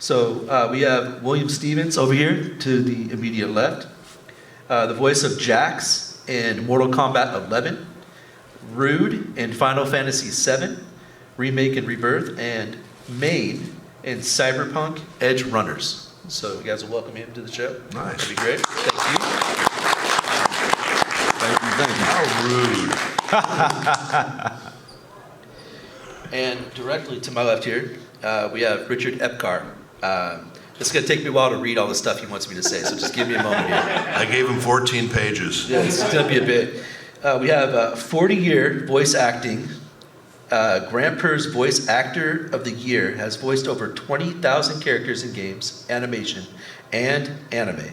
So we have William Stevens over here to the immediate left. The voice of Jax in Mortal Kombat 11. Rude in Final Fantasy VII. Remake and Rebirth. And Main in Cyberpunk Edge Runners. So you guys will welcome him to the show. Nice. That'd be great. Thank you. Thank you. How rude. And directly to my left here, we have Richard Epcar. It's going to take me a while to read all the stuff he wants me to say, so just give me a moment here. I gave him 14 pages. Yeah, it's going to be a bit. We have 40-year voice acting. Grand Prix Voice Actor of the Year, has voiced over 20,000 characters in games, animation, and anime.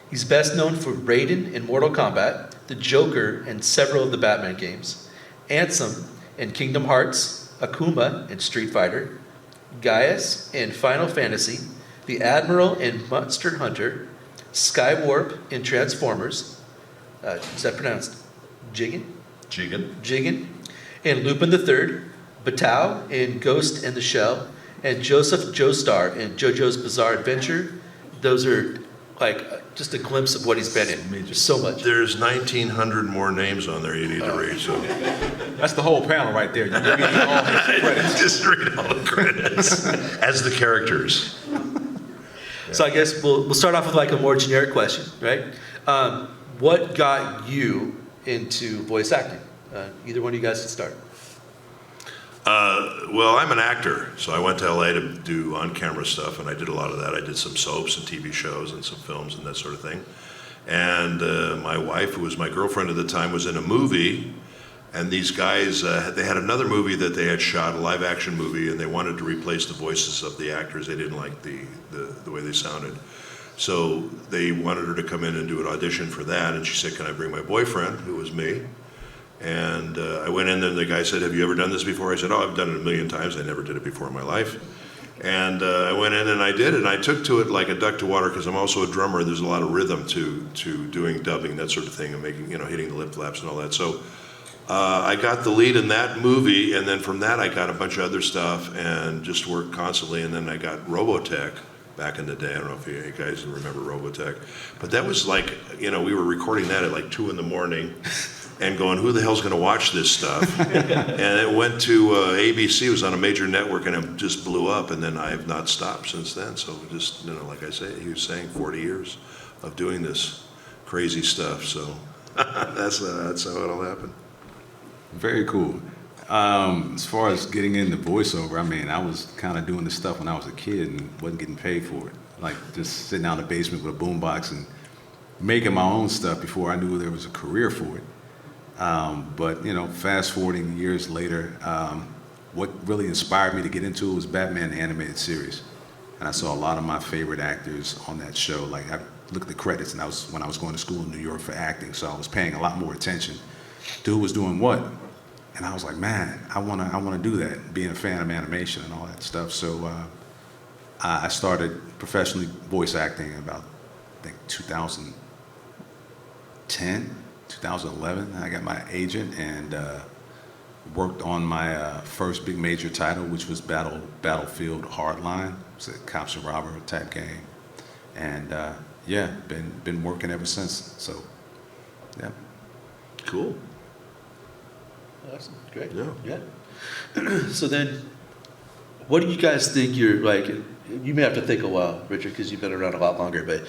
He's best known for Raiden in Mortal Kombat, the Joker in several of the Batman games, Ansem in Kingdom Hearts, Akuma in Street Fighter, Gaius in Final Fantasy, the Admiral in Monster Hunter, Skywarp in Transformers, is that pronounced Jigen? Jigen. And Lupin III, Batou in Ghost in the Shell, and Joseph Joestar in JoJo's Bizarre Adventure. Those are like just a glimpse of what he's been in. There's so much. There's 1,900 more names on there you need to read. So that's the whole panel right there. You can read all the credits. Just read all the credits as the characters. So I guess we'll start off with like a more generic question, right? What got you into voice acting? Either one of you guys can start. Well, I'm an actor, so I went to LA to do on-camera stuff, and I did a lot of that. I did some soaps and TV shows and some films and that sort of thing. And my wife, who was my girlfriend at the time, was in a movie, and these guys, they had another movie that they had shot, a live-action movie, and they wanted to replace the voices of the actors. They didn't like the way they sounded. So they wanted her to come in and do an audition for that, and she said, "Can I bring my boyfriend?" who was me. And I went in there, and the guy said, "Have you ever done this before?" I said, "Oh, I've done it a million times. I never did it before in my life." And I went in and I did it, and I took to it like a duck to water, because I'm also a drummer. There's a lot of rhythm to doing dubbing, that sort of thing, and making, hitting the lip flaps and all that. So I got the lead in that movie, and then from that I got a bunch of other stuff and just worked constantly. And then I got Robotech back in the day. I don't know if you guys remember Robotech, but that was like, we were recording that at like 2 a.m. and going, who the hell's going to watch this stuff? And it went to ABC. It was on a major network, and it just blew up. And then I have not stopped since then. So just, like I say, he was saying 40 years of doing this crazy stuff. So that's how it all happened. Very cool. As far as getting into voiceover, I was kind of doing this stuff when I was a kid and wasn't getting paid for it. Like just sitting out in the basement with a boombox and making my own stuff before I knew there was a career for it. But fast forwarding years later, what really inspired me to get into it was Batman the animated series. And I saw a lot of my favorite actors on that show. Like I looked at the credits, and when I was going to school in New York for acting, so I was paying a lot more attention to who was doing what. And I was like, man, I wanna do that, being a fan of animation and all that stuff. So I started professionally voice acting in about, I think, 2010. 2011, I got my agent and worked on my first big major title, which was Battlefield Hardline. It's a cops and robber type game, and been working ever since. So, yeah. Cool. Awesome, great. Yeah. So then, what do you guys think you're like? You may have to think a while, Richard, because you've been around a lot longer, but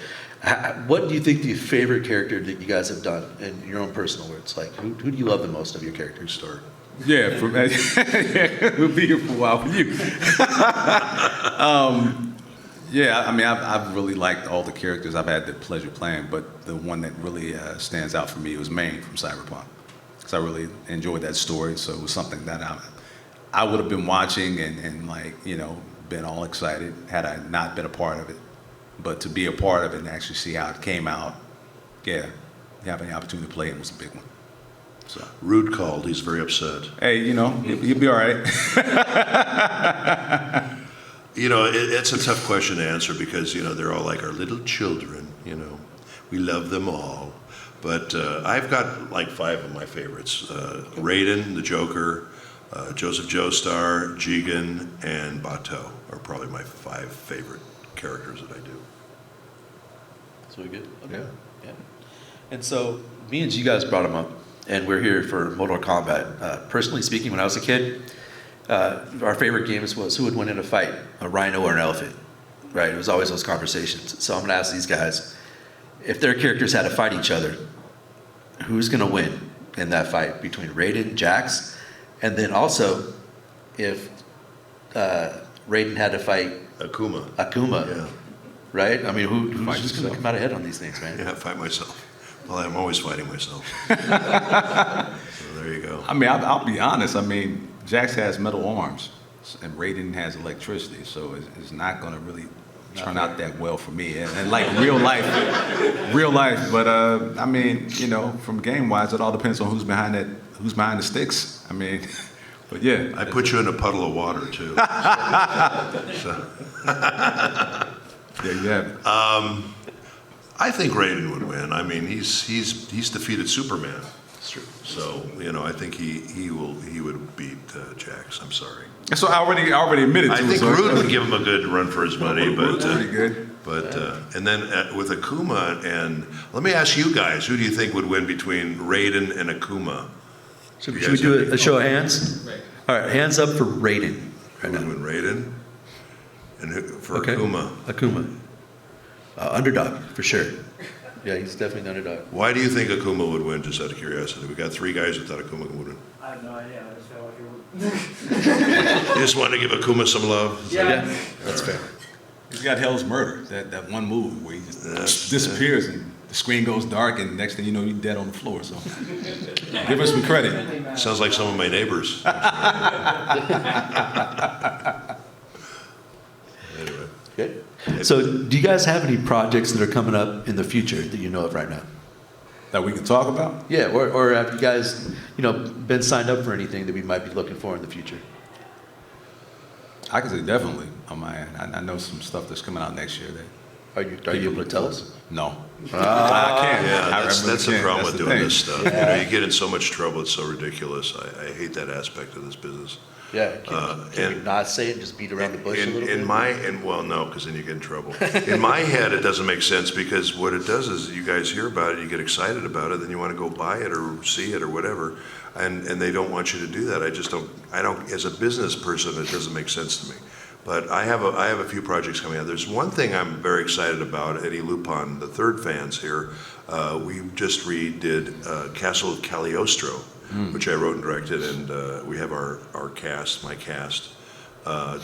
what do you think the favorite character that you guys have done in your own personal words? Like, who do you love the most of your characters? Start. Yeah, we'll be here for a while with you. I've really liked all the characters I've had the pleasure playing, but the one that really stands out for me was Main from Cyberpunk. Because I really enjoyed that story, so it was something that I would have been watching and been all excited had I not been a part of it. But to be a part of it and actually see how it came out, having the opportunity to play it was a big one. So Rude called. He's very upset. Hey, you'll be all right. It's a tough question to answer because, they're all like our little children, We love them all. But I've got like 5 of my favorites. Raiden, the Joker, Joseph Joestar, Jigen, and Batou are probably my 5 favorite characters that I do. So we good? Okay. Yeah. Yeah. And so me and you guys brought him up, and we're here for Mortal Kombat. Personally speaking, when I was a kid, our favorite games was who would win in a fight, a rhino or an elephant, right? It was always those conversations. So I'm going to ask these guys, if their characters had to fight each other, who's going to win in that fight between Raiden, Jax, and then also if Raiden had to fight Akuma. Akuma, right? I mean, who's Fight just going to yourself. come out ahead on these things, man? Yeah, fight myself. Well, I'm always fighting myself. So there you go. I mean, I'll be honest. I mean, Jax has metal arms, and Raiden has electricity, so it's not going to really turn out that well for me. And like real life. But I mean, you know, from game wise, it all depends on who's behind the sticks. I mean, but yeah, I put you in a puddle of water too. So, there you have it. I think Raiden would win. I mean, he's defeated Superman. That's true. So, you know, I think he would beat Jax. I'm sorry. So I already admitted to I it. think so- Rude would give him a good run for his money, but Rude's pretty good. and then with Akuma, and let me ask you guys, who do you think would win between Raiden and Akuma? Should You we guys do have a show of hands? Right. All right, hands up for Raiden. Who would win, Raiden? And who, for Okay. Akuma? Akuma. Underdog, for sure. Yeah, he's definitely the underdog. Why do you think Akuma would win, just out of curiosity? We got 3 guys who thought Akuma would win. I have no idea. I just felt like it would. You just want to give Akuma some love? Is that- Yeah. That's fair. He's got Hell's Murder, that one move where he just disappears and the screen goes dark and next thing you know, you're dead on the floor. So give us some credit. Sounds like some of my neighbors. Anyway. Good. So do you guys have any projects that are coming up in the future that you know of right now? That we can talk about? Yeah, or have you guys, been signed up for anything that we might be looking for in the future? I can say definitely on my end. I know some stuff that's coming out next year that Are you able to tell us? no. I can't. Yeah, I that's really the can't. problem That's with the doing thing. this stuff. You know, you get in so much trouble, it's so ridiculous. I hate that aspect of this business. Yeah. Can we and- not say it and just beat around the bush a little bit? Well, no, because then you get in trouble. In my head, it doesn't make sense because what it does is you guys hear about it, you get excited about it, then you want to go buy it or see it or whatever, and they don't want you to do that. I don't, as a business person, it doesn't make sense to me. But I have a few projects coming out. There's one thing I'm very excited about. Eddie Lupon, the third fans here, we just redid Castle of Cagliostro, which I wrote and directed, and we have my cast,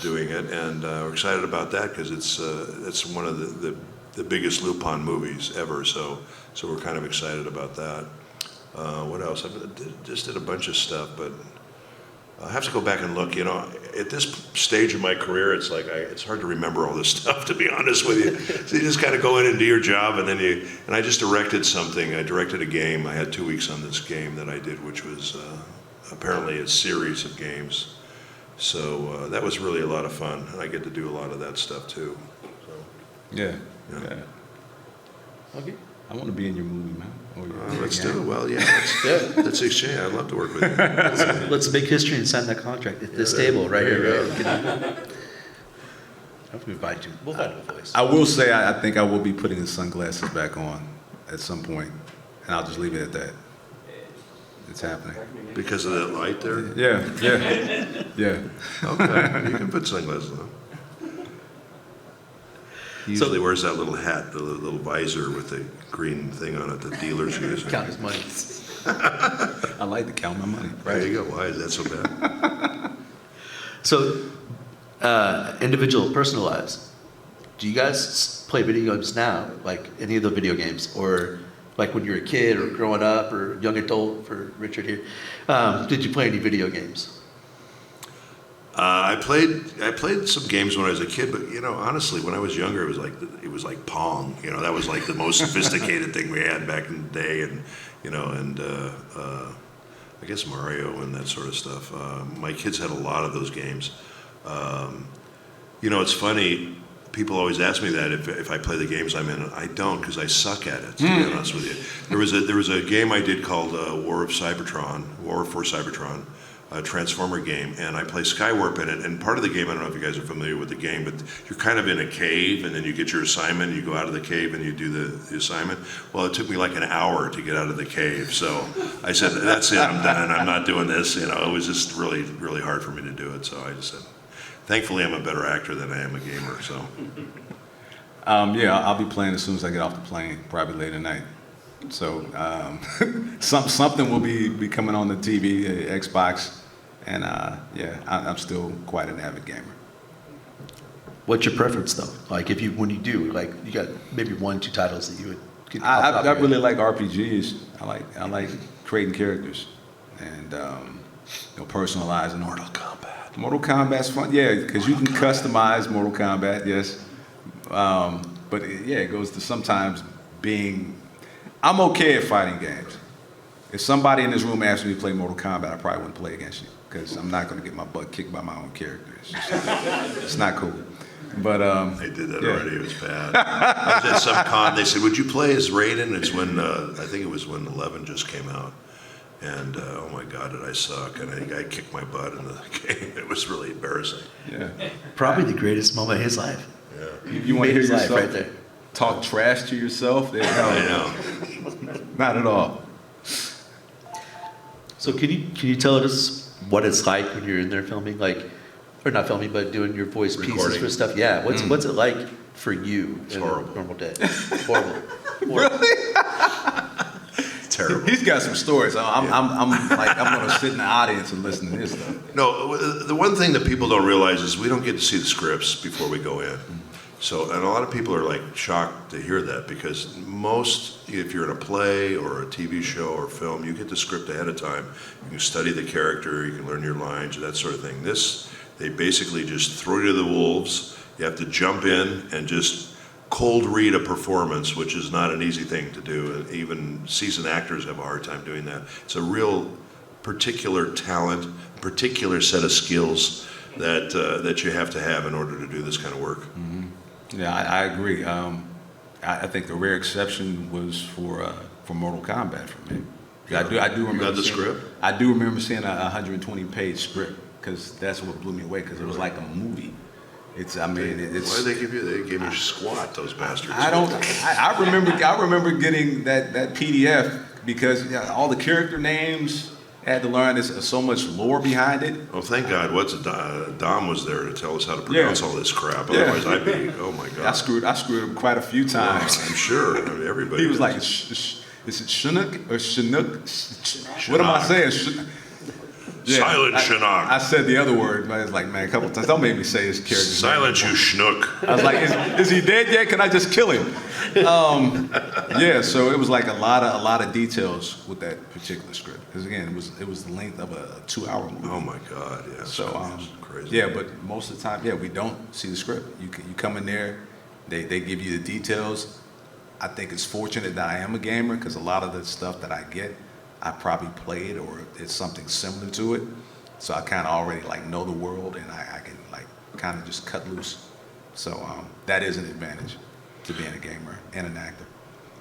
doing it, and we're excited about that because it's one of the biggest Lupin movies ever. So we're kind of excited about that. What else? I just did a bunch of stuff, but I have to go back and look. At this stage of my career, it's like it's hard to remember all this stuff, to be honest with you. So you just kind of go in and do your job, and then and I just directed something. I directed a game. I had 2 weeks on this game that I did, which was apparently a series of games. So that was really a lot of fun, and I get to do a lot of that stuff too. So, Yeah. Yeah. Okay. I want to be in your movie, man. Or your let's game. do it. Well, yeah, Yeah. let's exchange. I'd love to work with you. Let's make history and sign that contract at this there- table right there here. you Right? We'll find you. We'll find a voice. I will say I think I will be putting the sunglasses back on at some point, and I'll just leave it at that. It's happening. Because of that light there? Yeah. Okay, you can put sunglasses on. He usually wears that little hat, the little visor with the green thing on it that dealers use. Count his money. I like to count my money. There you go. Why is that so bad? So, individual, personal lives. Do you guys play video games now, like any of the video games, or like when you were a kid or growing up or young adult for Richard here? Did you play any video games? I played some games when I was a kid, but honestly, when I was younger, it was like Pong. That was like the most sophisticated thing we had back in the day, and I guess Mario and that sort of stuff. My kids had a lot of those games. It's funny. People always ask me that if I play the games I'm in. I don't, because I suck at it, to be honest with you. There was a game I did called War for Cybertron, Transformer game, and I play Skywarp in it. And part of the game, I don't know if you guys are familiar with the game, but you're kind of in a cave, and then you get your assignment, and you go out of the cave and you do the assignment. Well, it took me like an hour to get out of the cave, so I said, that's it, I'm done, I'm not doing this. You know, it was just really, really hard for me to do it, so I just said, thankfully I'm a better actor than I am a gamer, so. Yeah, I'll be playing as soon as I get off the plane, probably late at night. So something will be coming on the TV, Xbox, and yeah, I'm still quite an avid gamer. What's your preference though? Like when you do, like you got maybe 1-2 titles that you would. I really like RPGs. I like creating characters and personalizing. Mortal Kombat. Mortal Kombat's fun, yeah, because you can customize Mortal Kombat, yes. But it goes to sometimes being. I'm okay at fighting games. If somebody in this room asked me to play Mortal Kombat, I probably wouldn't play against you because I'm not going to get my butt kicked by my own character. It's not cool. But I did that already. It was bad. I was at some con. They said, "Would you play as Raiden?" It's when I think it was when 11 just came out, and oh my God, did I suck! And I kicked my butt in the game. It was really embarrassing. yeah, Probably the greatest moment of his life. Yeah, you want to hear His life yourself right there. talk trash to yourself? I know. Not at all. So can you tell us what it's like when you're in there filming, like, or not filming, but doing your voice pieces Recording. for stuff? Yeah. What's it like for you It's in horrible. a normal day? Horrible. Really? Terrible. He's got some stories. I'm going to sit in the audience and listen to his stuff. No, the one thing that people don't realize is we don't get to see the scripts before we go in. So, and a lot of people are like shocked to hear that because if you're in a play or a TV show or film, you get the script ahead of time. You can study the character, you can learn your lines, that sort of thing. This, they basically just throw you to the wolves. You have to jump in and just cold read a performance, which is not an easy thing to do. And even seasoned actors have a hard time doing that. It's a real particular talent, particular set of skills that you have to have in order to do this kind of work. Mm-hmm. Yeah, I agree. I think the rare exception was for Mortal Kombat for me. I do remember. You got the seeing, script? I do remember seeing a 120-page script because that's what blew me away because it was like a movie. It's. Why did they give you? They gave you squat, those bastards. I remember getting that PDF because all the character names. I had to learn there's so much lore behind it. Oh, thank God! Dom was there to tell us how to pronounce all this crap. Otherwise, I'd be. Oh my God! I screwed him quite a few times. I'm sure. I mean, everybody. He was did. like, is it Chinook or Chinook? What am I saying? Silent Chinook. I said the other word, but it's like, man, a couple times. Don't make me say his character. Silence, you schnook. I was like, is he dead yet? Can I just kill him? Yeah, so it was like a lot of details with that particular script. Because again, it was the length of a 2-hour movie. Oh my God! Yeah. So it's crazy. yeah, but most of the time, yeah, we don't see the script. You come in there, they give you the details. I think it's fortunate that I am a gamer because a lot of the stuff that I get, I probably played or it's something similar to it. So I kind of already like know the world and I can like kind of just cut loose. So that is an advantage to being a gamer and an actor.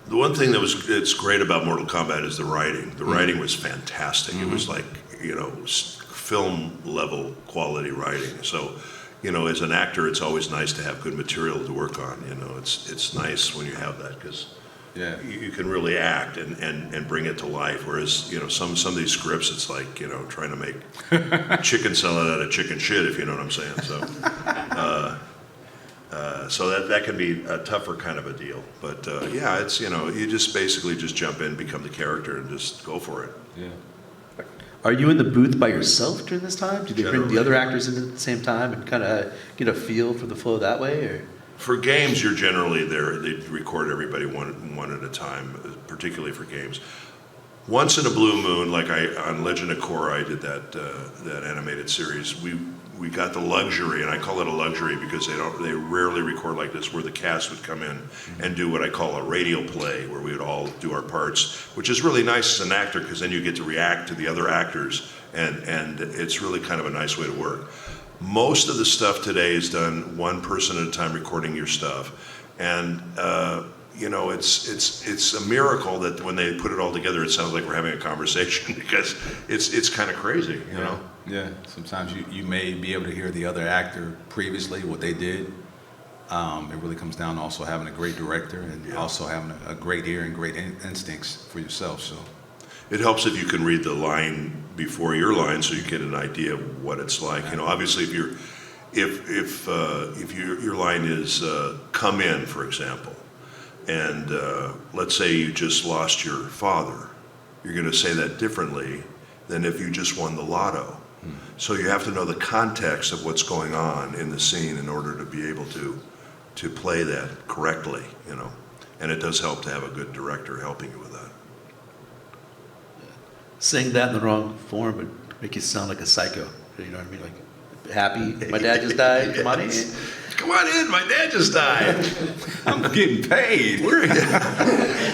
The one thing that's great about Mortal Kombat is the writing. The writing was fantastic. It was like, film level quality writing. So, as an actor, it's always nice to have good material to work on. It's nice when you have that because Yeah. you can really act and bring it to life. Whereas, some of these scripts, it's like, trying to make chicken salad out of chicken shit, if you know what I'm saying. So that can be a tougher kind of a deal. But yeah, it's, you just basically just jump in, become the character, and just go for it. Yeah. Are you in the booth by yourself during this time? Do they bring Generally. the other actors in at the same time and kind of get a feel for the flow that way? Or For games, you're generally there. They record everybody one at a time, particularly for games. Once in a blue moon, like on Legend of Korra, I did that animated series. We got the luxury, and I call it a luxury because they rarely record like this, where the cast would come in and do what I call a radio play, where we would all do our parts, which is really nice as an actor because then you get to react to the other actors, and it's really kind of a nice way to work. Most of the stuff today is done one person at a time recording your stuff, and it's a miracle that when they put it all together, it sounds like we're having a conversation because it's kind of crazy, Yeah, sometimes you may be able to hear the other actor previously, what they did. It really comes down to also having a great director and also having a great ear and great instincts for yourself. So It helps if you can read the line before your line, so you get an idea of what it's like. You know, obviously, if your line is "come in," for example, and let's say you just lost your father, you're going to say that differently than if you just won the lotto. So you have to know the context of what's going on in the scene in order to be able to play that correctly, you know. And it does help to have a good director helping you with that. Saying that in the wrong form would make you sound like a psycho. You know what I mean? Like, happy, my dad just died, come on in. Come on in, my dad just died. I'm getting paid. We're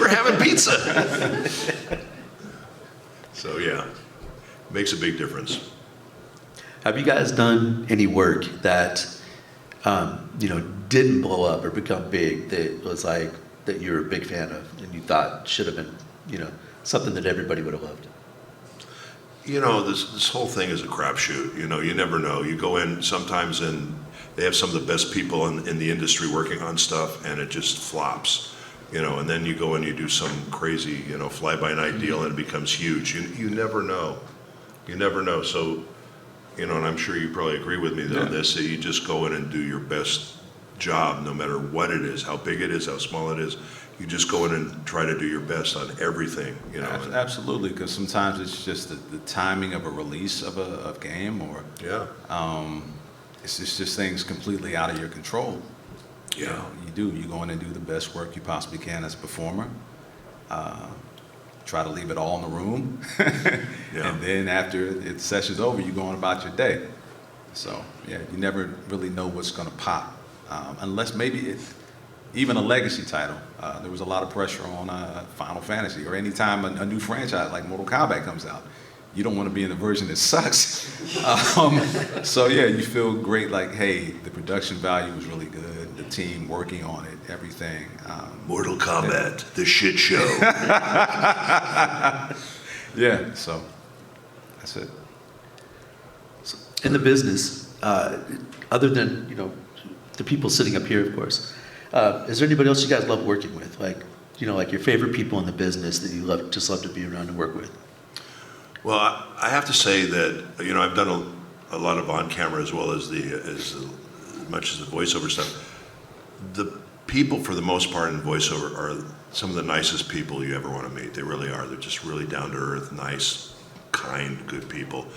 having pizza. So yeah, makes a big difference. Have you guys done any work that, didn't blow up or become big that was like, that you're a big fan of and you thought should have been, something that everybody would have loved? You know, this whole thing is a crapshoot. You know, you never know. You go in sometimes and they have some of the best people in the industry working on stuff, and it just flops. You know, and then you go and you do some crazy, fly-by-night deal, and it becomes huge. You never know. You never know. So, and I'm sure you probably agree with me on this, that you just go in and do your best job, no matter what it is, how big it is, how small it is. You just go in and try to do your best on everything, Absolutely, because sometimes it's just the timing of a release of a game, or it's just things completely out of your control. Yeah. You go in and do the best work you possibly can as a performer. Try to leave it all in the room. And then after the session's over, you go on about your day. So, you never really know what's going to pop. Unless maybe it's even a legacy title. There was a lot of pressure on Final Fantasy, or any time a new franchise like Mortal Kombat comes out. You don't want to be in the version that sucks. So you feel great, like, hey, the production value was really good, the team working on it, everything. Mortal Kombat, the shit show. So that's it. In the business, other than, the people sitting up here, of course, is there anybody else you guys love working with? Like, like your favorite people in the business that you love to be around and work with? Well, I have to say that, I've done a lot of on-camera as well as as much as the voiceover stuff. The people, for the most part, in voiceover are some of the nicest people you ever want to meet. They really are. They're just really down-to-earth, nice, kind, good people.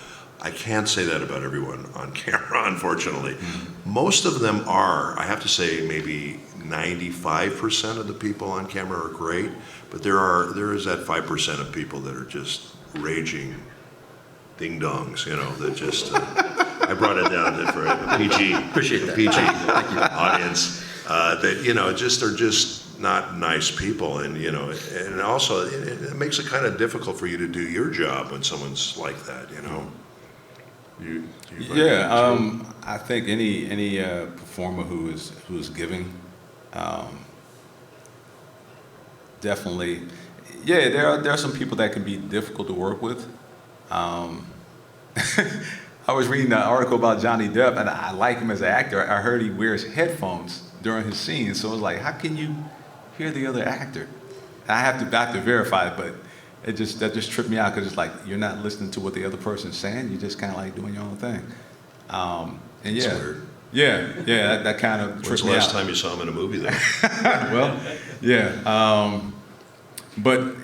I can't say that about everyone on camera, unfortunately. Most of them are. I have to say maybe 95% of the people on camera are great, but there is that 5% of people that are just raging ding-dongs, that just, I brought it down for a PG. Appreciate that. PG audience, that, just are just not nice people. And also it makes it kind of difficult for you to do your job when someone's like that, I think any performer who is giving, definitely, there are some people that can be difficult to work with. I was reading an article about Johnny Depp, and I like him as an actor. I heard he wears headphones during his scenes, so it was like, how can you hear the other actor? And I have to verify it, but that just tripped me out, because it's like you're not listening to what the other person's saying. You're just kind of like doing your own thing. It's weird. That kind of tripped me out. When's the last time you saw him in a movie, though? But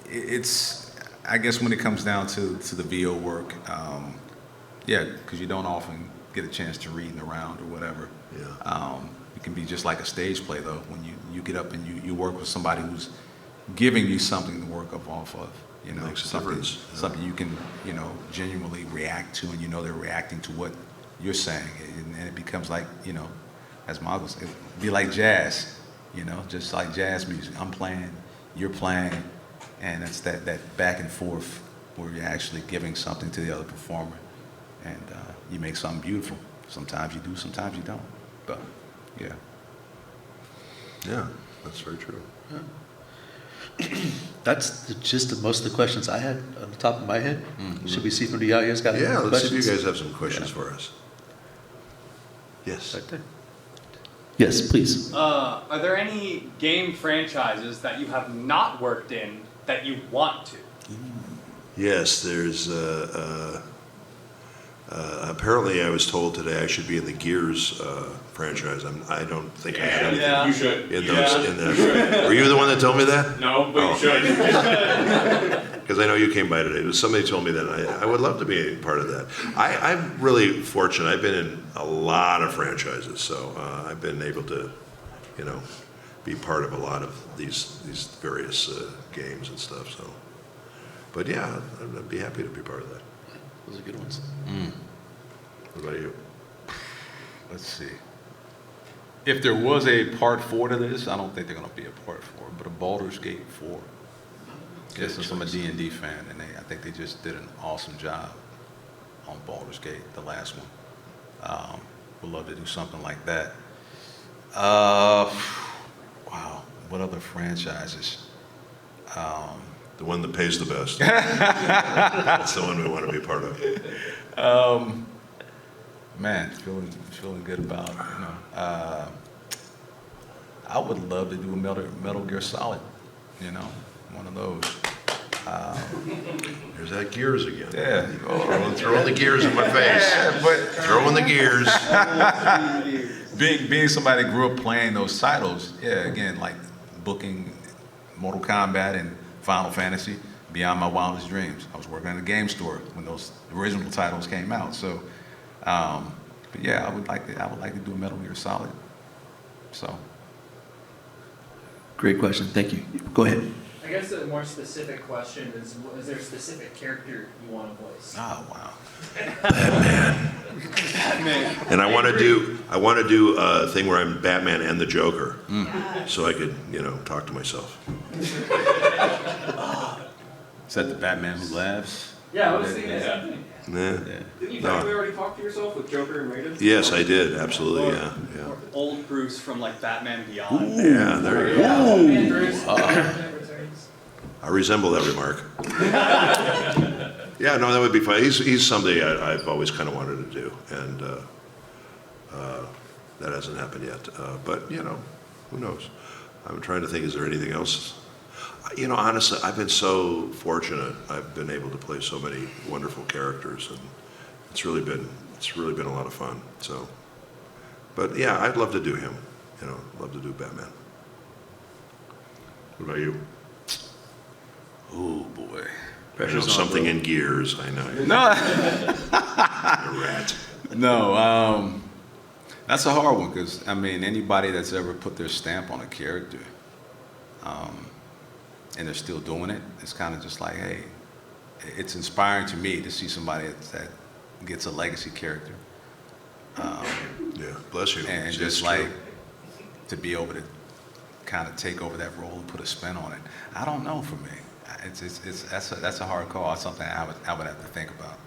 it's, I guess when it comes down to the VO work, because you don't often get a chance to read around or whatever. It can be just like a stage play, though, when you get up and you work with somebody who's giving you something to work off of, Makes a difference. Something you can, genuinely react to, and they're reacting to what you're saying, and it becomes like, as Michael said, it'd be like jazz, just like jazz music. I'm playing, you're playing, and it's that back and forth where you're actually giving something to the other performer, and you make something beautiful. Sometimes you do, sometimes you don't, but Yeah, that's very true. That's the gist of most of the questions I had on the top of my head. Should we see if anybody out here's got any Yeah, let's see if questions? you guys have some questions for us. Yes. Right there. Yes, please. Are there any game franchises that you have not worked in that you want to? Yes, there's, apparently I was told today I should be in the Gears franchise. I don't think I should. Yeah. You should. In that. Were you the one that told me that? No, but Oh. you should. Because I know you came by today. Somebody told me that. I would love to be a part of that. I'm really fortunate. I've been in a lot of franchises, so I've been able to, be part of a lot of these various games and stuff. So, but yeah, I'd be happy to be part of that. Those are good ones. What about you? Let's see. If there was a part 4 to this, I don't think they're going to be a part 4, but a Baldur's Gate 4. Yes, since I'm a D&D fan, and I think they just did an awesome job on Baldur's Gate, the last one. Would love to do something like that. Wow, what other franchises? The one that pays the best. That's the one we want to be part of. Man, feeling good about it, I would love to do a Metal Gear Solid, one of those. There's that Gears again. Yeah. Throwing the gears in my face. Throwing the gears. Being somebody that grew up playing those titles, again, like booking Mortal Kombat and Final Fantasy, beyond my wildest dreams. I was working at a game store when those original titles came out. So, but yeah, I would like to do a Metal Gear Solid. So, Great question. Thank you. Go ahead. I guess a more specific question is there a specific character you want to voice? oh wow. And I want to do a thing where I'm Batman and the Joker, so I could, talk to myself. Is that the Batman who laughs? Yeah, I was thinking the same thing. Nah. Didn't you No. technically already talk to yourself with Joker and Raiden? Yes, I did. Absolutely. Yeah. Old Bruce from like Batman Beyond. Yeah. There you go. And Bruce, Batman Returns. I resemble that remark. Yeah. No, that would be fun. He's somebody I've always kind of wanted to do, and that hasn't happened yet. But who knows? I'm trying to think. Is there anything else? Honestly, I've been so fortunate. I've been able to play so many wonderful characters, and it's really been a lot of fun. So, but yeah, I'd love to do him. Love to do Batman. What about you? Oh boy. Pressure's on, Something bro. in Gears. I know. No. A rat. No, that's a hard one because anybody that's ever put their stamp on a character, and they're still doing it, it's kind of just like, hey, it's inspiring to me to see somebody that gets a legacy character, Yeah. Bless you. and It's just true. like to be able to kind of take over that role and put a spin on it. I don't know for me. That's a hard call. It's something I would have to think about.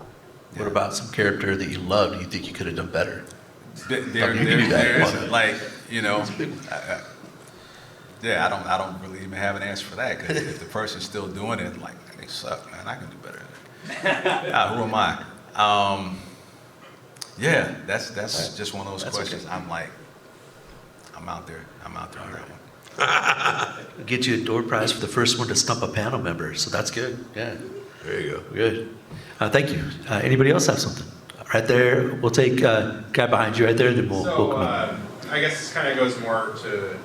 What about some character that you loved you think you could have done better? There You can do that. isn't, like, I don't really even have an answer for that because if the person's still doing it, like, they suck, man. I can do better than that. Who am I? Yeah, that's just one of those That's questions. okay. I'm out there on that one. I'll get you a door prize for the first one to stump a panel member, so that's good. Yeah, There you go. good. Thank you. Anybody else have something? Right there, we'll take guy behind you right there, then we'll come up. I guess this kind of goes more to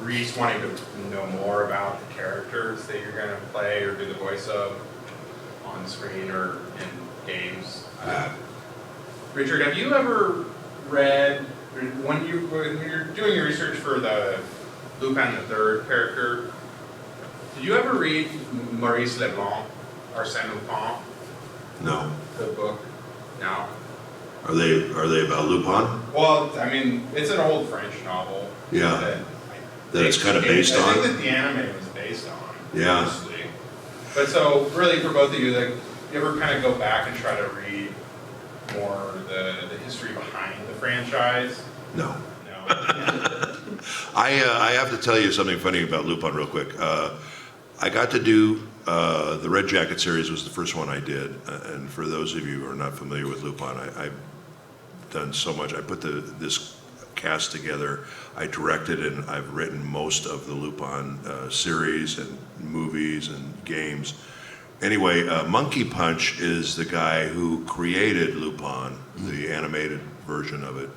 Reese wanting to know more about the characters that you're going to play or do the voice of on screen or in games. Richard, have you ever read, when you're doing your research for the Lupin III character, did you ever read Maurice Leblanc, Arsène Lupin, No. the book? No. Are they about Lupin? Well, it's an old French novel. Yeah. That That it's kind of based I on? think that the anime was based on. Yeah. Honestly. But so, really, for both of you, you ever kind of go back and try to read more the history behind the franchise? No. No. I have to tell you something funny about Lupin real quick. I got to do the Red Jacket series was the first one I did, and for those of you who are not familiar with Lupin, I've done so much. I put this cast together. I directed and I've written most of the Lupin series and movies and games. Anyway, Monkey Punch is the guy who created Lupin, the animated version of it.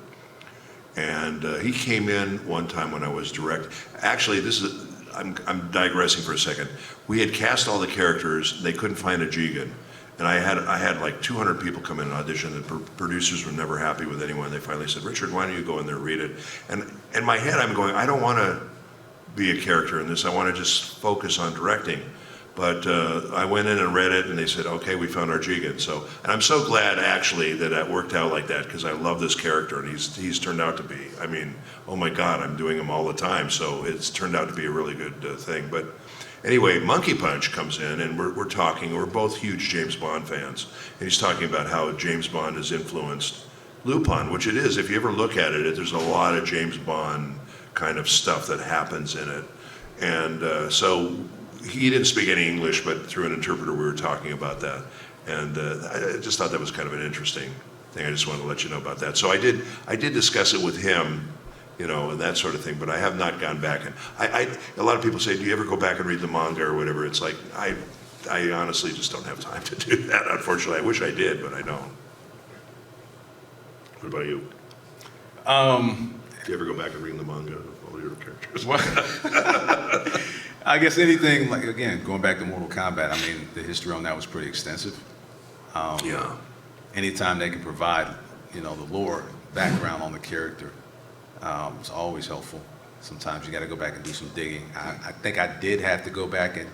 And he came in one time when I was Actually, I'm digressing for a second. We had cast all the characters. They couldn't find a Jigen. And I had like 200 people come in and audition, and producers were never happy with anyone. They finally said, Richard, why don't you go in there and read it? And in my head, I'm going, I don't want to be a character in this. I want to just focus on directing. But I went in and read it, and they said, okay, we found our Jigen. So, and I'm so glad, actually, that it worked out like that, because I love this character, and he's turned out to be, I mean, oh my God, I'm doing him all the time. So it's turned out to be a really good thing. But anyway, Monkey Punch comes in, and we're talking. We're both huge James Bond fans. And he's talking about how James Bond has influenced Lupin, which it is. If you ever look at it, there's a lot of James Bond kind of stuff that happens in it. And so he didn't speak any English, but through an interpreter we were talking about that. And I just thought that was kind of an interesting thing. I just wanted to let you know about that. So I did discuss it with him, you know, and that sort of thing, but I have not gone back. And a lot of people say, do you ever go back and read the manga or whatever? It's like, I honestly just don't have time to do that, unfortunately. I wish I did, but I don't. What about you? Do you ever go back and read the manga of all your characters? I guess anything, like, again, going back to Mortal Kombat, I mean, the history on that was pretty extensive. Yeah. Anytime they can provide, you know, the lore background on the character, it's always helpful. Sometimes you got to go back and do some digging. I think I did have to go back and,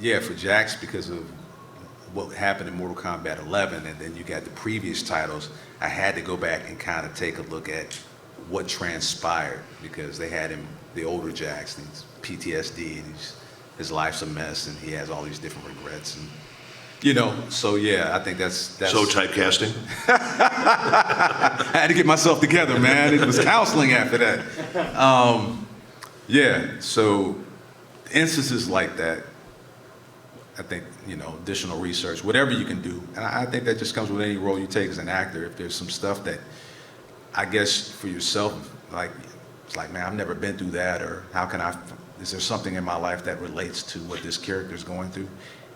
yeah, for Jax, because of what happened in Mortal Kombat 11, and then you got the previous titles, I had to go back and kind of take a look at what transpired, because they had him, the older Jax, he's PTSD, and his life's a mess, and he has all these different regrets, and you know, so yeah, I think that's So typecasting? I had to get myself together, man. It was counseling after that. Yeah, so instances like that, I think, you know, additional research, whatever you can do, and I think that just comes with any role you take as an actor. If there's some stuff that, I guess, for yourself, like, it's like, man, I've never been through that, or how can is there something in my life that relates to what this character is going through?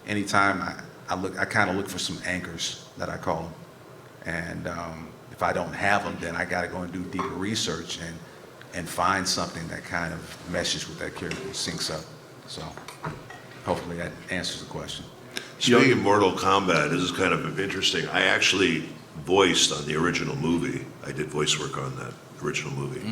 Anytime I kind of look for some anchors, that I call them. And if I don't have them, then I got to go and do deeper research and find something that kind of meshes with that character, syncs up. So hopefully that answers the question. Speaking of Mortal Kombat, this is kind of interesting. I actually voiced on the original movie. I did voice work on that original movie.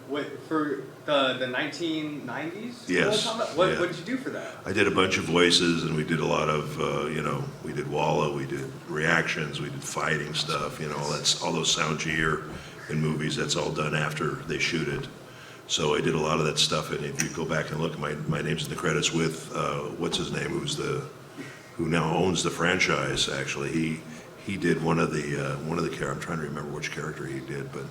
Wait, for the 1990s? Yes. What Yeah. did you do for that? I did a bunch of voices, and we did a lot of, you know, we did Walla, we did reactions, we did fighting stuff, you know, all those sounds you hear in movies, that's all done after they shoot it. So I did a lot of that stuff, and if you go back and look, my name's in the credits with, what's his name, who now owns the franchise, actually. He did one of the characters. I'm trying to remember which character he did, but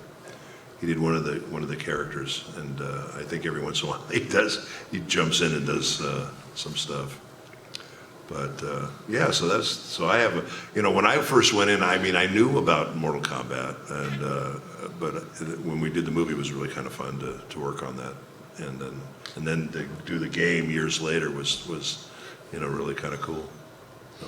he did one of the characters, and I think every once in a while he jumps in and does some stuff. But yeah, so I have you know, when I first went in, I mean, I knew about Mortal Kombat, and but when we did the movie, it was really kind of fun to work on that, and then to do the game years later was you know, really kind of cool. So.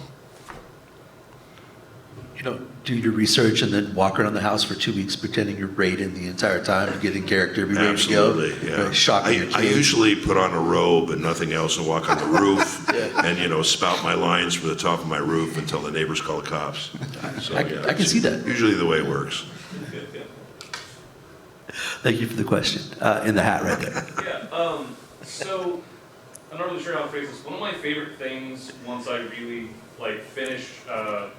You know, do your research and then walk around the house for 2 weeks pretending you're Raiden the entire time and get in character, be ready to go. Absolutely, yeah. Shocking your kids. I usually put on a robe and nothing else and walk on the roof Yeah. and, you know, spout my lines from the top of my roof until the neighbors call the cops. So, I can see that. Usually the way it works. Thank you for the question. In the hat right there. Yeah, so I'm not really sure how to phrase this. One of my favorite things once I really finish an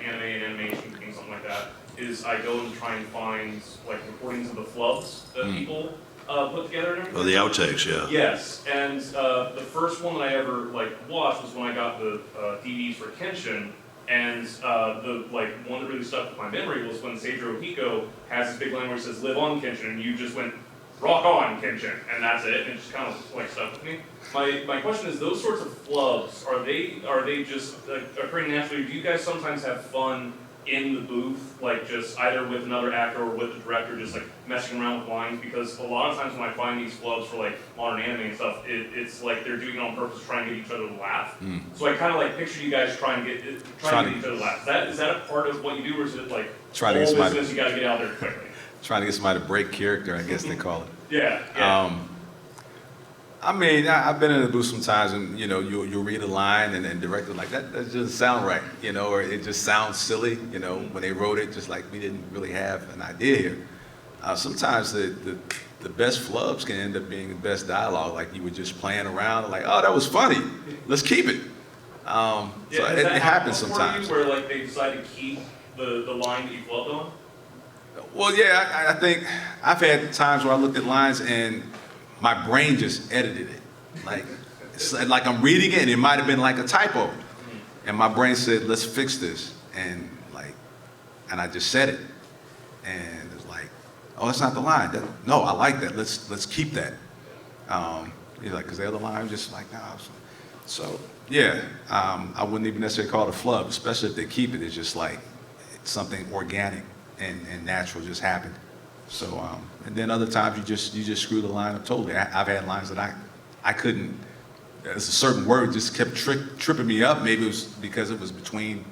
animation game, something like that, is I go and try and find recordings of the flubs that people put together and everything. Oh, the outtakes, yeah. Yes, and the first one that I ever watched was when I got the DVDs for Kenshin, and the one that really stuck with my memory was when Seijiro Hiko has this big line where it says "Live on Kenshin," and you just went rock on, Kenshin, and that's it, and it just kind of like stuck with me. My question is, those sorts of flubs, are they just like occurring naturally? Do you guys sometimes have fun in the booth, like just either with another actor or with the director, just like messing around with lines? Because a lot of times when I find these flubs for like modern anime and stuff, it's like they're doing it on purpose, trying to get each other to laugh. So I kind of like picture you guys trying to get each other to laugh. Is that a part of what you do, or is it like Trying to get whole somebody- business you got to get out there quickly? Trying to get somebody to break character, I guess they call it. Yeah. I mean, I've been in the booth sometimes, and you know, you'll read a line, and then director like that doesn't sound right, you know, or it just sounds silly, you know, when they wrote it, just like we didn't really have an idea here. Sometimes the best flubs can end up being the best dialogue, like you were just playing around, like, oh, that was funny, let's keep it. So it happens sometimes. Where like they decide to keep the line that you flubbed on. Well, yeah, I think I've had times where I looked at lines and my brain just edited it. Like, it's like I'm reading it and it might have been like a typo. And my brain said, let's fix this. And I just said it. And it's like, oh, that's not the line. No, I like that. Let's keep that. You know, like, because the other line was just like, no. So, yeah, I wouldn't even necessarily call it a flub, especially if they keep it. It's just like it's something organic and natural just happened. So, and then other times you just screw the line up totally. I've had lines that I couldn't, there's a certain word just kept tripping me up. Maybe it was because it was between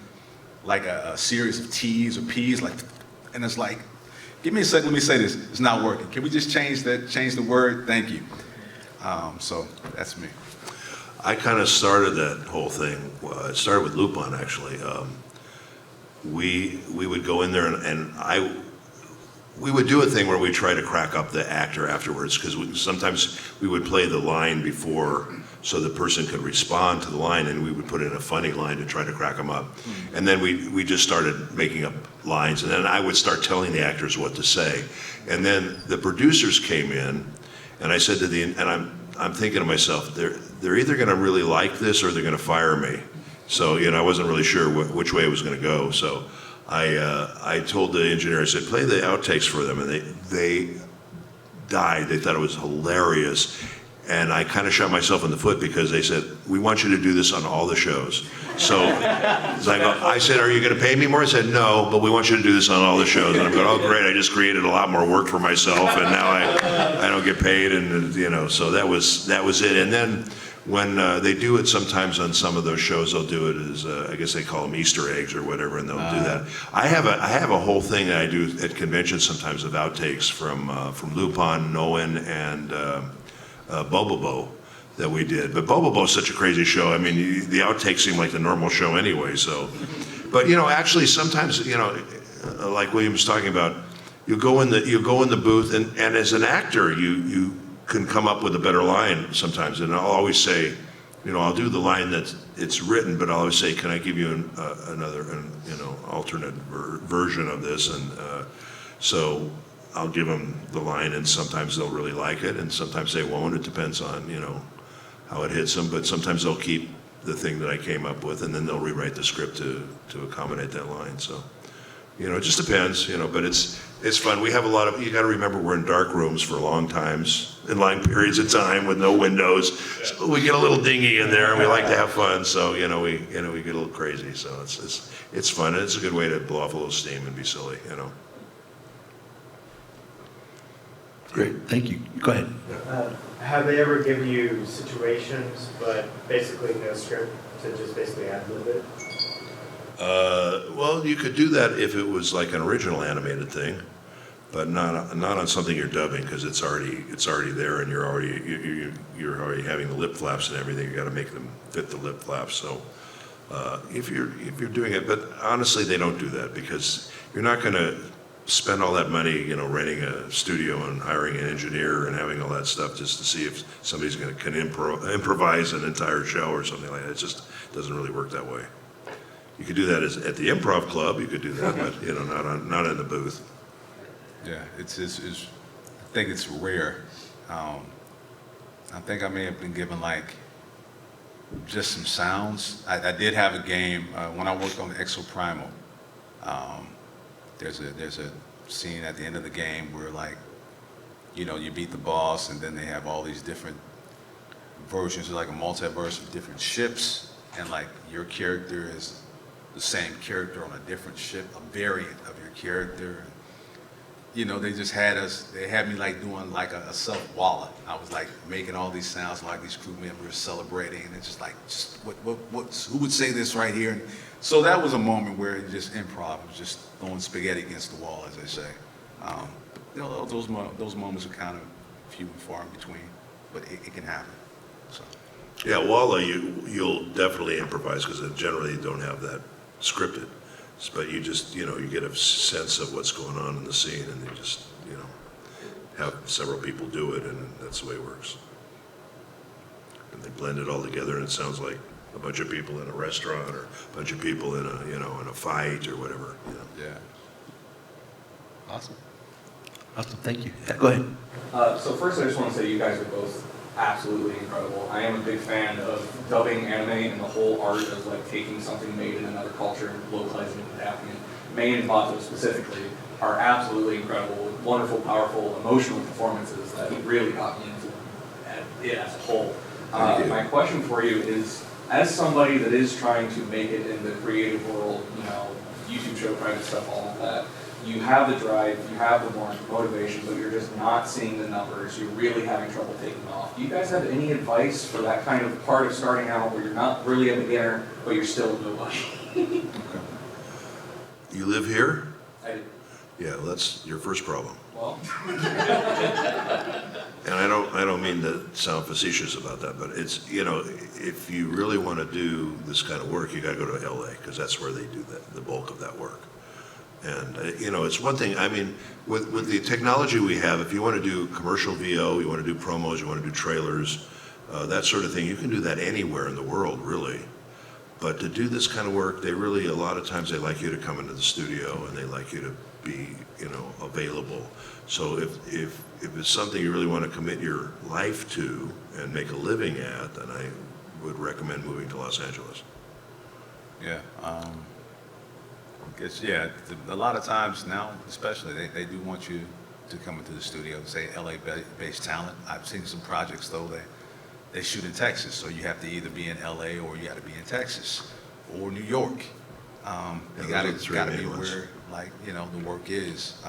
like a series of T's or P's, like, and it's like, give me a second, let me say this, it's not working. Can we just change the word? Thank you. So that's me. I kind of started that whole thing. It started with Lupin, actually. We would go in there and we would do a thing where we try to crack up the actor afterwards, because sometimes we would play the line before so the person could respond to the line, and we would put in a funny line to try to crack them up. And then we just started making up lines, and then I would start telling the actors what to say. And then the producers came in, and I said to I'm thinking to myself, they're either going to really like this or they're going to fire me. So, you know, I wasn't really sure which way it was going to go. So I told the engineer, I said, play the outtakes for them. And they died. They thought it was hilarious. And I kind of shot myself in the foot, because they said, we want you to do this on all the shows. So I said, are you going to pay me more? I said, no, but we want you to do this on all the shows. And I'm going, oh, great. I just created a lot more work for myself, and now I don't get paid. And, you know, so that was it. And then when they do it sometimes on some of those shows, they'll do it as, I guess they call them Easter eggs or whatever, and they'll do that. I have a whole thing that I do at conventions sometimes of outtakes from Lupin, Noen, and Bobobo that we did. But Bobobo is such a crazy show. I mean, the outtakes seem like the normal show anyway. So, but you know, actually, sometimes, you know, like William was talking about, you go in the booth, and as an actor, you can come up with a better line sometimes. And I'll always say, you know, I'll do the line that's it's written, but I'll always say, can I give you another alternate version of this? And so I'll give them the line, and sometimes they'll really like it, and sometimes they won't. It depends on, you know, how it hits them. But sometimes they'll keep the thing that I came up with, and then they'll rewrite the script to accommodate that line. So, you know, it just depends, you know, but it's fun. We have a lot of, you got to remember, we're in dark rooms for long times, in long periods of time with no windows. So we get a little dingy in there, and we like to have fun. So, you know, we get a little crazy. So it's fun, and it's a good way to blow off a little steam and be silly, you know. Great, thank you. Go ahead. Have they ever given you situations, but basically no script, to just basically add a little bit? Well, you could do that if it was like an original animated thing, but not on something you're dubbing, because it's already there, and you're already having the lip flaps and everything. You got to make them fit the lip flaps. So if you're doing it, but honestly, they don't do that, because you're not going to spend all that money, you know, renting a studio and hiring an engineer and having all that stuff just to see if somebody's can improvise an entire show or something like that. It just doesn't really work that way. You could do that at the improv club. You could do that, but you know, not in the booth. Yeah, it's I think it's rare. I think I may have been given like just some sounds. I did have a game when I worked on the Expo Primal. There's a scene at the end of the game where like you know, you beat the boss, and then they have all these different versions, like a multiverse of different ships, and like your character is the same character on a different ship, a variant of your character. You know, they had me like doing like a self-walla. I was like making all these sounds like these crew members celebrating, and it's just like, who would say this right here? And so that was a moment where it just improv, it was just throwing spaghetti against the wall, as they say. You know, those moments are kind of few and far in between, but it can happen. So. Yeah, Walla, you'll definitely improvise because generally you don't have that scripted. But you just, you know, you get a sense of what's going on in the scene, and you just, you know, have several people do it, and that's the way it works. And they blend it all together, and it sounds like a bunch of people in a restaurant, or a bunch of people in a, you know, in a fight or whatever. You know. Yeah. Awesome. Awesome, thank you. Yeah, go ahead. So first I just want to say you guys are both absolutely incredible. I am a big fan of dubbing anime and the whole art of like taking something made in another culture and localizing it and adapting it. May and Bato specifically are absolutely incredible with wonderful, powerful, emotional performances that really got me into it as a whole. My question for you is, as somebody that is trying to make it in the creative world, you know, YouTube show, private stuff, all of that, you have the drive, you have the motivation, but you're just not seeing the numbers, you're really having trouble taking off. Do you guys have any advice for that kind of part of starting out where you're not really a beginner, but you're still a nobody? You live here? I, Yeah, well, that's your first problem. well, And I don't mean to sound facetious about that, but it's, you know, if you really want to do this kind of work, you got to go to LA, because that's where they do the bulk of that work. And, you know, it's one thing, I mean, with the technology we have, if you want to do commercial VO, you want to do promos, you want to do trailers, that sort of thing, you can do that anywhere in the world, really. But to do this kind of work, they really, a lot of times they like you to come into the studio, and they like you to be, you know, available. So if it's something you really want to commit your life to and make a living at, then I would recommend moving to Los Angeles. Yeah. Guess, yeah, a lot of times now, especially, they do want you to come into the studio, say LA-based talent. I've seen some projects, though, they shoot in Texas, so you have to either be in LA or you got to be in Texas or New York. You got to be where, like, you know, the work is.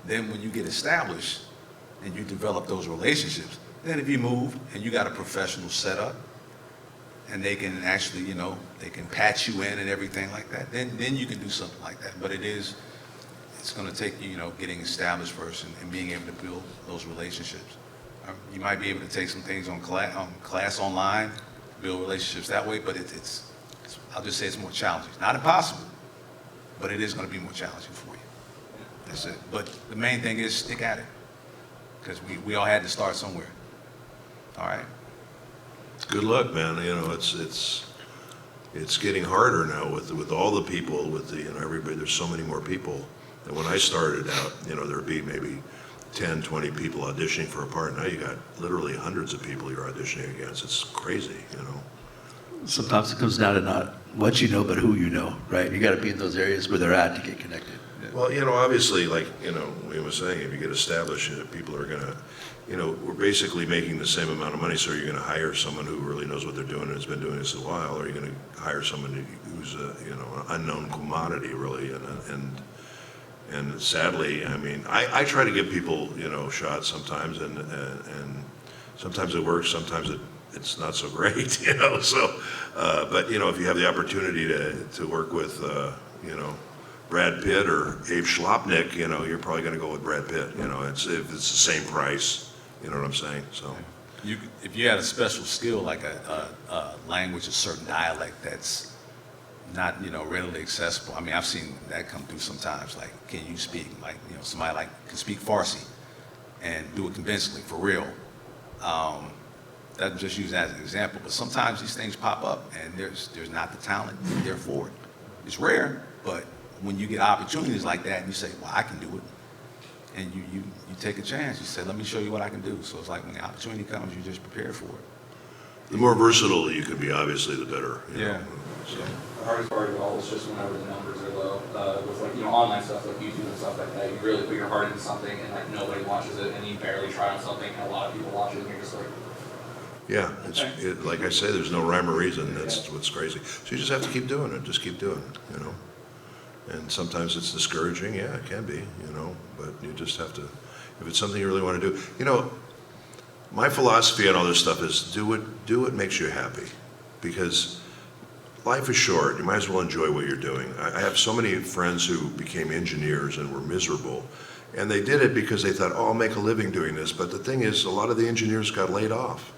Then when you get established and you develop those relationships, then if you move and you got a professional setup, and they can actually, you know, they can patch you in and everything like that, then you can do something like that. But it's going to take you, you know, getting established first and being able to build those relationships. You might be able to take some things on class online, build relationships that way, but it's I'll just say it's more challenging. Not impossible, but it is going to be more challenging for you. That's it. But the main thing is stick at it, because we all had to start somewhere. All right. Good luck, man. You know, it's getting harder now with all the people, with the, you know, everybody. There's so many more people. And when I started out, you know, there'd be maybe 10, 20 people auditioning for a part. Now you got literally hundreds of people you're auditioning against. It's crazy, you know. Sometimes it comes down to not what you know, but who you know, right? You got to be in those areas where they're at to get connected. Well, you know, obviously, like, you know, we were saying, if you get established, people are going to, you know, we're basically making the same amount of money, so you're going to hire someone who really knows what they're doing and has been doing this a while, or you're going to hire someone who's a, you know, an unknown commodity, really, and sadly, I mean, I try to give people, you know, shots sometimes, and sometimes it works, sometimes it's not so great, you know, so, but, you know, if you have the opportunity to work with, you know, Brad Pitt or Abe Schlopnik, you know, you're probably going to go with Brad Pitt. You know, if it's the same price, you know what I'm saying? So, if you had a special skill like a language, a certain dialect that's not, you know, readily accessible. I mean, I've seen that come through sometimes. Like, can you speak, like, you know, somebody like can speak Farsi and do it convincingly for real? That just use that as an example. But sometimes these things pop up, and there's not the talent there for it. It's rare, but when you get opportunities like that and you say, well, I can do it, and you take a chance, you say, let me show you what I can do. So it's like when the opportunity comes, you're just prepared for it. The more versatile you can be, obviously, the better. You know? So. The hardest part of it all is just whenever the numbers are low, with like, online stuff like YouTube and stuff like that, you really put your heart into something and like nobody watches it, and you barely try on something and a lot of people watch it, and you're just like, Yeah, like I say, there's no rhyme or reason. That's what's crazy. So you just have to keep doing it. Just keep doing it, And sometimes it's discouraging. Yeah, it can be, But you just have to, if it's something you really want to do. My philosophy on all this stuff is do what makes you happy, because life is short. You might as well enjoy what you're doing. I have so many friends who became engineers and were miserable. And they did it because they thought, oh, I'll make a living doing this. But the thing is, a lot of the engineers got laid off.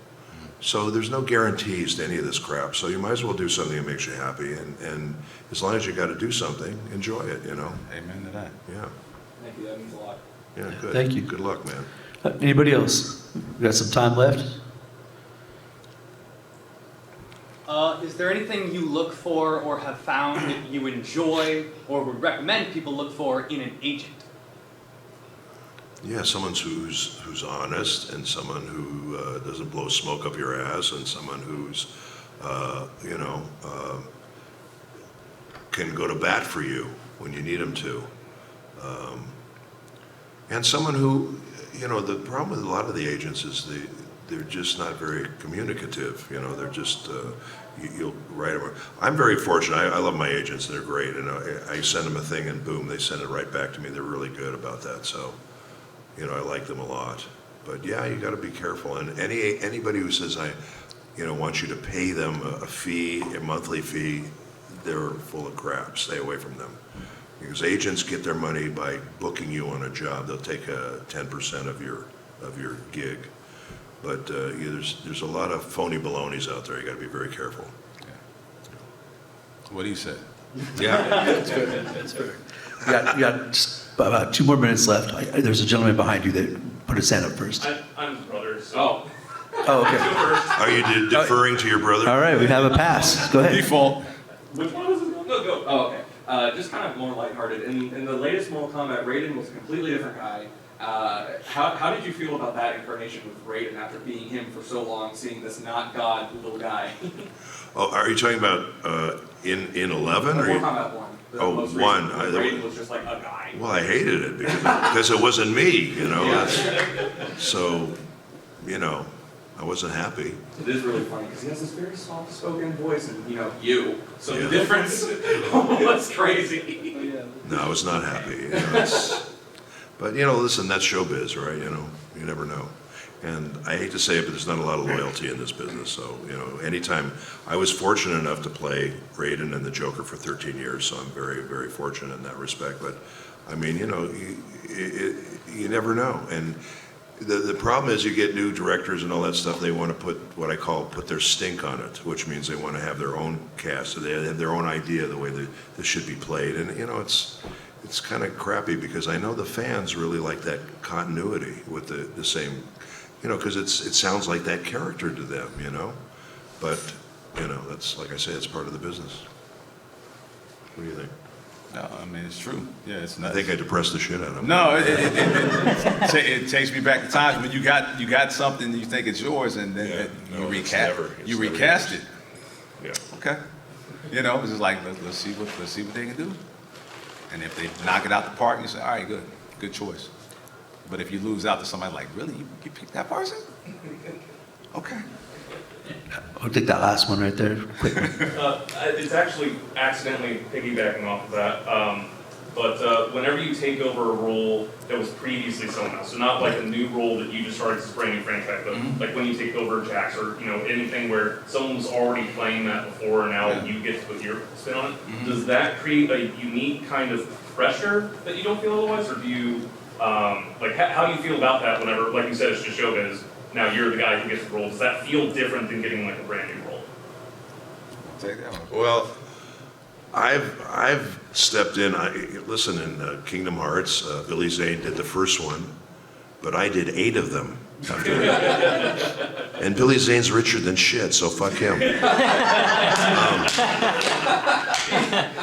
So there's no guarantees to any of this crap. So you might as well do something that makes you happy. And as long as you got to do something, enjoy it, Amen to that. Yeah. thank you, that means a lot. Yeah, good. Thank you. Good luck, man. Anybody else? We got some time left? Is there anything you look for or have found that you enjoy or would recommend people look for in an agent? Yeah, someone who's honest, and someone who doesn't blow smoke up your ass, and someone who's, can go to bat for you when you need them to. And someone who, the problem with a lot of the agents is they're just not very communicative. They're just, you'll write them. I'm very fortunate. I love my agents. They're great. And I send them a thing and boom, they send it right back to me. They're really good about that. So, I like them a lot. But yeah, you got to be careful. And anybody who says I want you to pay them a monthly fee, they're full of crap. Stay away from them. Because agents get their money by booking you on a job. They'll take 10% of your gig. But there's a lot of phony balonies out there. You got to be very careful. Yeah. What do you say? Yeah. That's fair. That's fair. You got just about 2 more minutes left. There's a gentleman behind you that put his hand up first. I'm his brother, so. Oh, okay. Are you deferring to your brother? All right, we have a pass. Go ahead. Default. Which one is it? No, go. Oh, okay. Just kind of more lighthearted. In the latest Mortal Kombat, Raiden was a completely different guy. How did you feel about that incarnation with Raiden after being him for so long, seeing this not God little guy? Oh, are you talking about in 11? Mortal Kombat 1. Oh, most recent 1. one. Raiden was just like a guy. Well, I hated it because it wasn't me, So, I wasn't happy. It is really funny because he has this very soft-spoken voice, and you. So Yeah. the difference was crazy. No, I was not happy. But listen, that's showbiz, right? You never know. And I hate to say it, but there's not a lot of loyalty in this business. So, anytime I was fortunate enough to play Raiden and the Joker for 13 years, so I'm very, very fortunate in that respect. But I mean, you never know. And the problem is you get new directors and all that stuff, they want to put what I call put their stink on it, which means they want to have their own cast, so they have their own idea of the way that this should be played. And it's kind of crappy because I know the fans really like that continuity with the same, because it sounds like that character to them, But, that's, like I say, it's part of the business. What do you think? No, I mean, it's true. Yeah, it's I nuts. think I depressed the shit out of him. No, it takes me back to times when you got something and you think it's yours, and then you recast it. Yeah. Okay, it's just like let's see what they can do, and if they knock it out the park, you say, all right, good choice. But if you lose out to somebody like, really, you picked that person? Okay. I'll take that last one right there. Quick. It's actually accidentally piggybacking off of that. But whenever you take over a role that was previously someone else, so not like a new role that you just started as a brand new franchise, but like when you take over Jax or anything where someone was already playing that before and now you get to put your spin on it, does that create a unique kind of pressure that you don't feel otherwise, or do you how do you feel about that whenever, like you said, it's just showbiz? Now you're the guy who gets the role. Does that feel different than getting like a brand new role? Take that one. Well, I've stepped in. In Kingdom Hearts, Billy Zane did the first one, but I did 8 of them. And Billy Zane's richer than shit, so fuck him.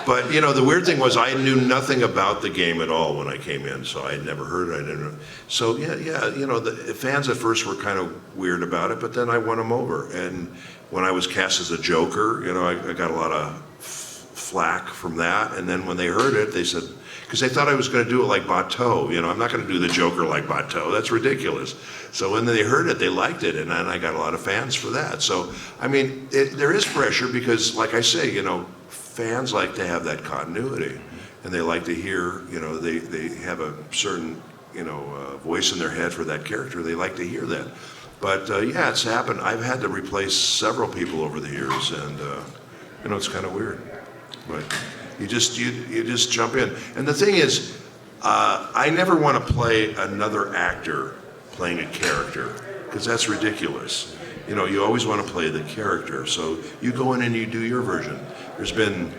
But you know, the weird thing was I knew nothing about the game at all when I came in, so I had never heard it. I didn't know. So yeah, you know, the fans at first were kind of weird about it, but then I won them over. And when I was cast as a Joker, you know, I got a lot of flack from that. And then when they heard it, they said, because they thought I was going to do it like Bateau. You know, I'm not going to do the Joker like Bateau. That's ridiculous. So when they heard it, they liked it, and then I got a lot of fans for that. So, I mean, there is pressure because, like I say, you know, fans like to have that continuity, and they like to hear, you know, they have a certain, you know, voice in their head for that character. They like to hear that. But yeah, it's happened. I've had to replace several people over the years, and you know, it's kind of weird. But you just jump in. And the thing is, I never want to play another actor playing a character, because that's ridiculous. You know, you always want to play the character. So you go in and you do your version. There's been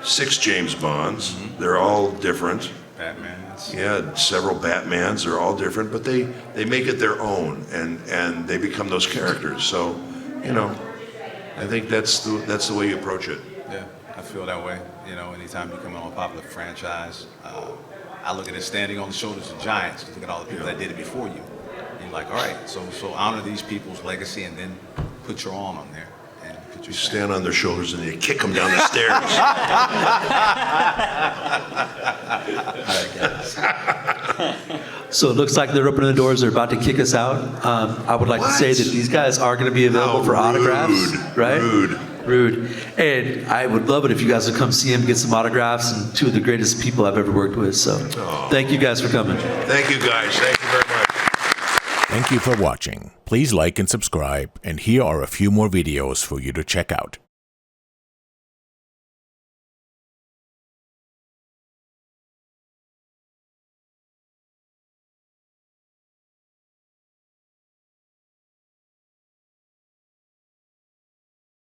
6 James Bonds. Mm-hmm. They're all different. Batmans. Yeah, several Batmans. They're all different, but they make it their own, and they become those characters. So, you know, I think that's the way you approach it. Yeah, I feel that way. You know, anytime you come on a popular franchise, I look at it standing on the shoulders of giants. Look at all the people that did it before you. And you're like, all right, so honor these people's legacy, and then put your arm on there. And put your You stand on their shoulders and you kick them down the stairs. So it looks like they're opening the doors. They're about to kick us out. I would like to say that these guys are going to be available for autographs, right? Rude. And I would love it if you guys would come see him, get some autographs, and 2 of the greatest people I've ever worked with. So thank you guys for coming. Thank you, guys. Thank you very much. Thank you for watching. Please like and subscribe, and here are a few more videos for you to check out.